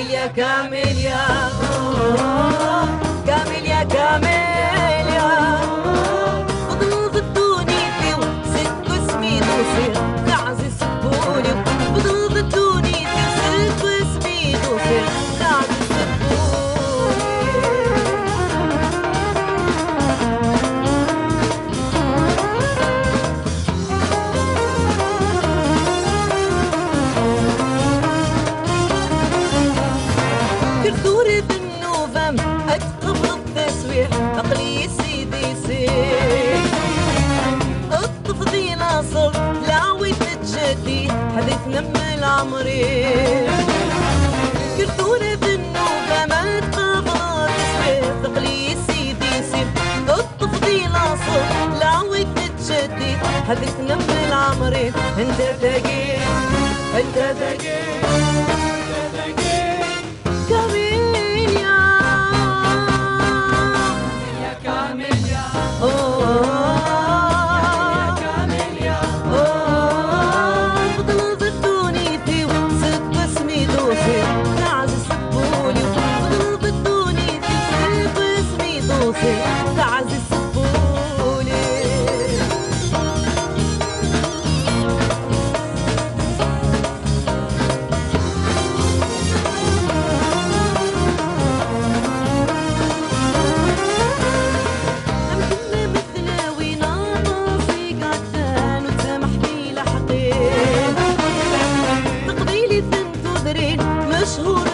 كامل يا كامل يا كامل يا كامل يا فضل ضدوني في وسك اسمي دوسي تعزي سبوني فضل ضدوني في وسك اسمي دوسي تعزي كردوري بالنوفم أتقبل التسويح عقلي سيدي سير الطفل ناصر لاوي تجدي حديثنا من العمري كردوري بالنوفم أتقبل التسويح عقلي سيدي سير الطفل ناصر لاوي تجدي حديثنا من العمري انت ثقيل انت ثقيل مشهور